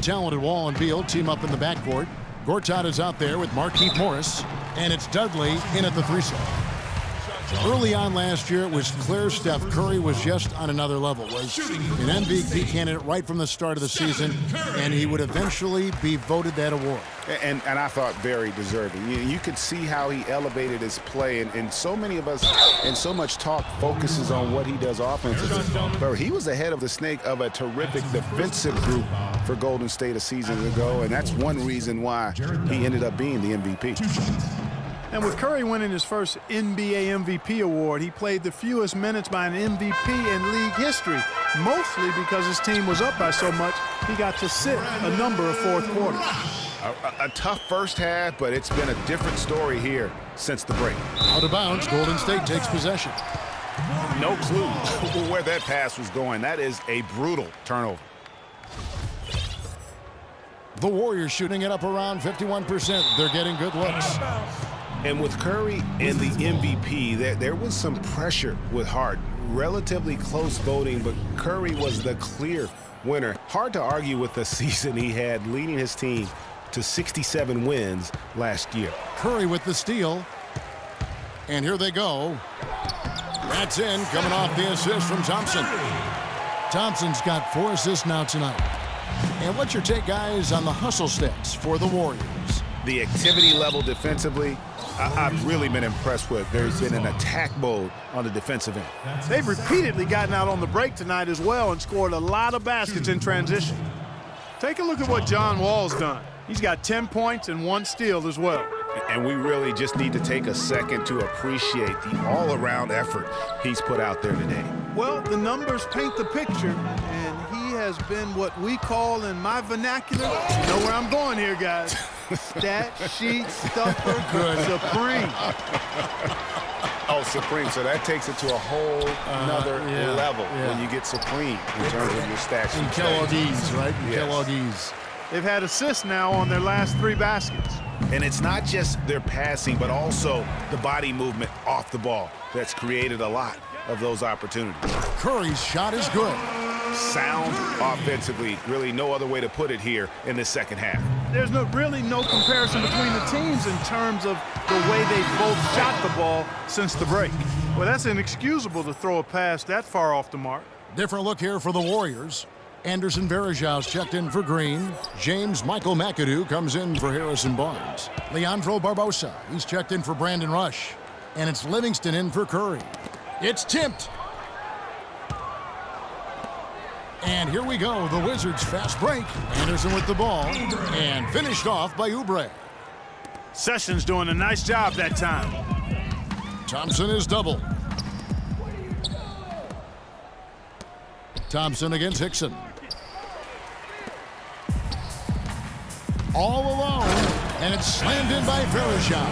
talented Wall and Beal team up in the backcourt. Gortat is out there with Markieff Morris, and it's Dudley in at the 3-set. Early on last year, it was clear Steph Curry was just on another level. Was an MVP candidate right from the start of the season, and he would eventually be voted that award. And I thought very deserving. You could see how he elevated his play, and so many of us and so much talk focuses on what he does offensively. But he was ahead of the snake of a terrific defensive group for Golden State a season ago, and that's one reason why he ended up being the MVP. And with Curry winning his first NBA MVP award, he played the fewest minutes by an MVP in league history, mostly because his team was up by so much he got to sit a number of fourth quarters. A tough first half, but it's been a different story here since the break. Out of bounds, Golden State takes possession. No clue where that pass was going. That is a brutal turnover. The Warriors shooting it up around 51%. They're getting good looks. And with Curry and the MVP, there was some pressure with Harden. Relatively close voting, but Curry was the clear winner. Hard to argue with the season he had, leading his team to 67 wins last year. Curry with the steal. And here they go. That's in, coming off the assist from Thompson. Thompson's got 4 assists now tonight. And what's your take, guys, on the hustle stats for the Warriors? The activity level defensively, I've really been impressed with. There's been an attack mode on the defensive end. They've repeatedly gotten out on the break tonight as well and scored a lot of baskets in transition. Take a look at what John Wall's done. He's got 10 points and 1 steal as well. And we really just need to take a second to appreciate the all-around effort he's put out there today. Well, the numbers paint the picture, and he has been what we call in my vernacular, you know where I'm going here, guys, stat sheet stuffer supreme. Oh, supreme. So that takes it to a whole nother level when you get supreme in terms of your stat sheet. And Kellogg's, right? Yes. Kellogg's. They've had assists now on their last 3 baskets. And it's not just their passing, but also the body movement off the ball that's created a lot of those opportunities. Curry's shot is good. Sound offensively, really no other way to put it here in the second half. There's really no comparison between the teams in terms of the way they both shot the ball since the break. Well, that's inexcusable to throw a pass that far off the mark. Different look here for the Warriors. Anderson Varejão's checked in for Green. James Michael McAdoo comes in for Harrison Barnes. Leandro Barbosa, he's checked in for Brandon Rush. And it's Livingston in for Curry. It's tipped. And here we go, the Wizards fast break. Anderson with the ball and finished off by Oubre. Sessions doing a nice job that time. Thompson is double. Thompson against Hickson. All alone, and it's slammed in by Varejão.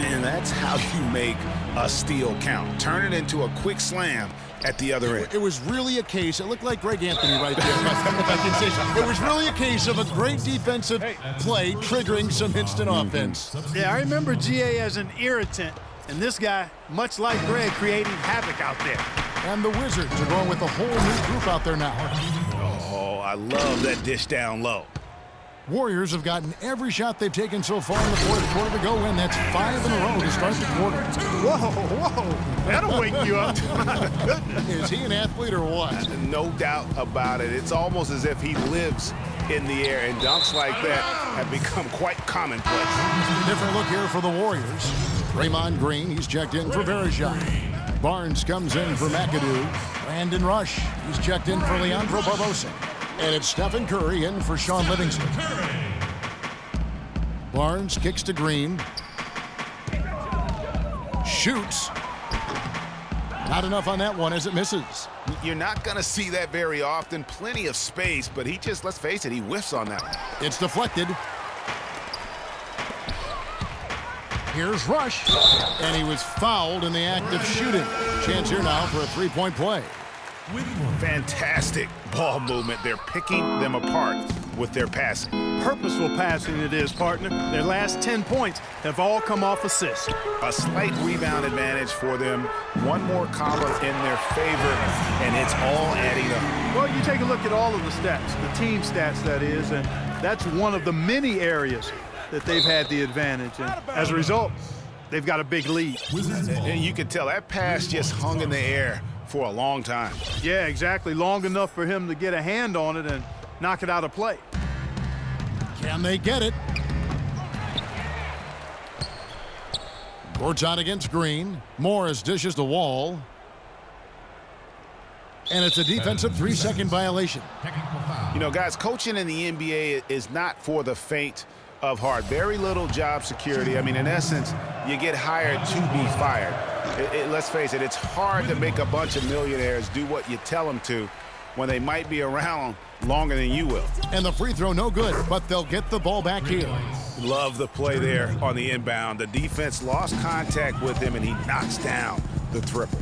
And that's how you make a steal count. Turn it into a quick slam at the other end. It was really a case, it looked like Greg Anthony right there, if I can say so. It was really a case of a great defensive play triggering some instant offense. Yeah, I remember GA as an irritant, and this guy, much like Greg, creating havoc out there. And the Wizards are going with a whole new group out there now. Oh, I love that dish down low. Warriors have gotten every shot they've taken so far in the fourth quarter to go in. That's 5 in a row to start the quarter. Whoa, that'll wake you up. My goodness. Is he an athlete or what? No doubt about it. It's almost as if he lives in the air, and dunks like that have become quite commonplace. Different look here for the Warriors. Draymond Green, he's checked in for Varejão. Barnes comes in for McAdoo. Brandon Rush, he's checked in for Leandro Barbosa. And it's Stephen Curry in for Sean Livingston. Barnes kicks to Green. Shoots. Not enough on that one as it misses. You're not going to see that very often. Plenty of space, but he just, let's face it, he whiffs on that one. It's deflected. Here's Rush. And he was fouled in the act of shooting. Chance here now for a three-point play. Fantastic ball movement. They're picking them apart with their passing. Purposeful passing it is, partner. Their last 10 points have all come off assists. A slight rebound advantage for them. One more column in their favor, and it's all adding up. Well, you take a look at all of the stats, the team stats, that is, and that's one of the many areas that they've had the advantage. And as a result, they've got a big lead. And you can tell that pass just hung in the air for a long time. Yeah, exactly. Long enough for him to get a hand on it and knock it out of play. Can they get it? Gortat against Green. Morris dishes the wall. And it's a defensive 3-second violation. You know, guys, coaching in the NBA is not for the faint of heart. Very little job security. I mean, in essence, you get hired to be fired. Let's face it, it's hard to make a bunch of millionaires do what you tell them to when they might be around longer than you will. And the free throw no good, but they'll get the ball back here. Love the play there on the inbound. The defense lost contact with him, and he knocks down the triple.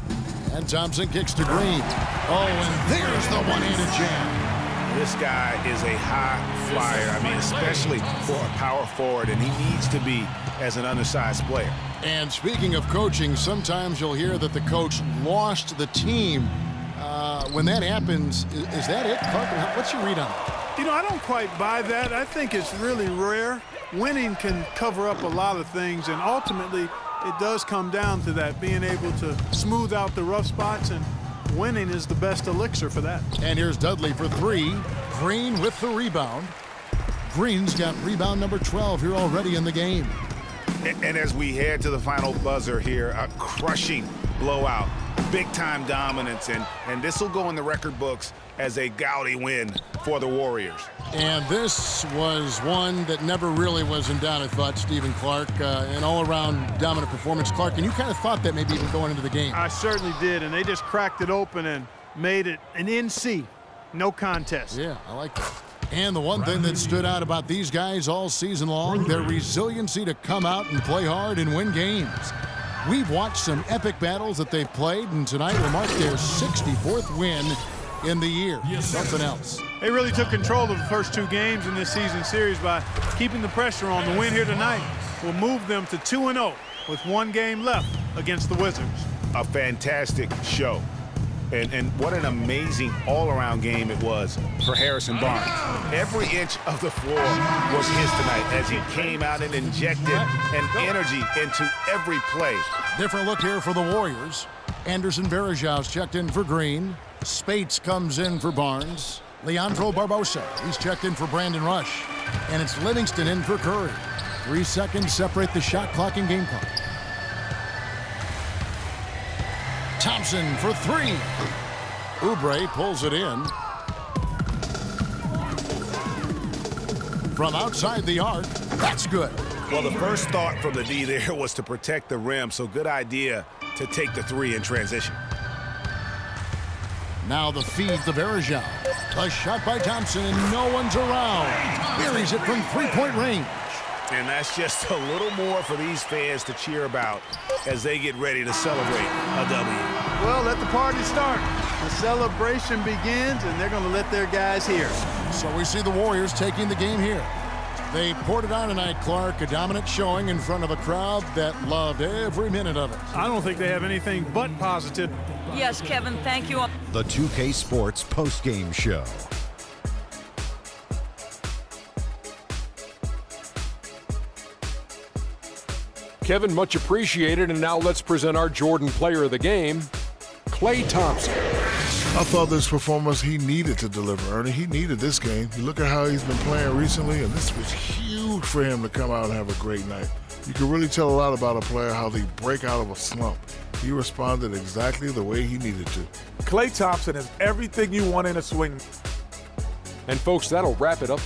And Thompson kicks to Green. Oh, and there's the one-handed jam. This guy is a high flyer. I mean, especially for a power forward, and he needs to be as an undersized player. And speaking of coaching, sometimes you'll hear that the coach lost the team. When that happens, is that it, Clark? What's your read on it? You know, I don't quite buy that. I think it's really rare. Winning can cover up a lot of things, and ultimately it does come down to that, being able to smooth out the rough spots, and winning is the best elixir for that. And here's Dudley for three. Green with the rebound. Green's got rebound number 12 here already in the game. And as we head to the final buzzer here, a crushing blowout, big-time dominance, and this will go in the record books as a gaudy win for the Warriors. And this was one that never really was in doubt, I thought, Stephen Clark. An all-around dominant performance, Clark, and you kind of thought that maybe even going into the game. I certainly did, and they just cracked it open and made it an NC. No contest. Yeah, I like that. And the one thing that stood out about these guys all season long, their resiliency to come out and play hard and win games. We've watched some epic battles that they've played, and tonight will mark their 64th win in the year. Something else. They really took control of the first two games in this season series by keeping the pressure on. The win here tonight will move them to 2-0 with one game left against the Wizards. A fantastic show. And what an amazing all-around game it was for Harrison Barnes. Every inch of the floor was his tonight as he came out and injected an energy into every play. Different look here for the Warriors. Anderson Varejão's checked in for Green. Spates comes in for Barnes. Leandro Barbosa, he's checked in for Brandon Rush. And it's Livingston in for Curry. 3 seconds separate the shot clock and game clock. Thompson for three. Oubre pulls it in. From outside the arc, that's good. Well, the first thought from the D there was to protect the rim, so good idea to take the three in transition. Now the feed to Varejão. A shot by Thompson, and no one's around. Buries it from three-point range. And that's just a little more for these fans to cheer about as they get ready to celebrate a W. Well, let the party start. The celebration begins, and they're going to let their guys hear. So we see the Warriors taking the game here. They poured it on tonight, Clark. A dominant showing in front of a crowd that loved every minute of it. I don't think they have anything but positive. Yes, Kevin, thank you. The 2K Sports postgame show. Kevin, much appreciated, and now let's present our Jordan player of the game, Klay Thompson. I thought this performance he needed to deliver, Ernie. He needed this game. You look at how he's been playing recently, and this was huge for him to come out and have a great night. You can really tell a lot about a player, how they break out of a slump. He responded exactly the way he needed to. Klay Thompson is everything you want in a swing. And folks, that'll wrap it up.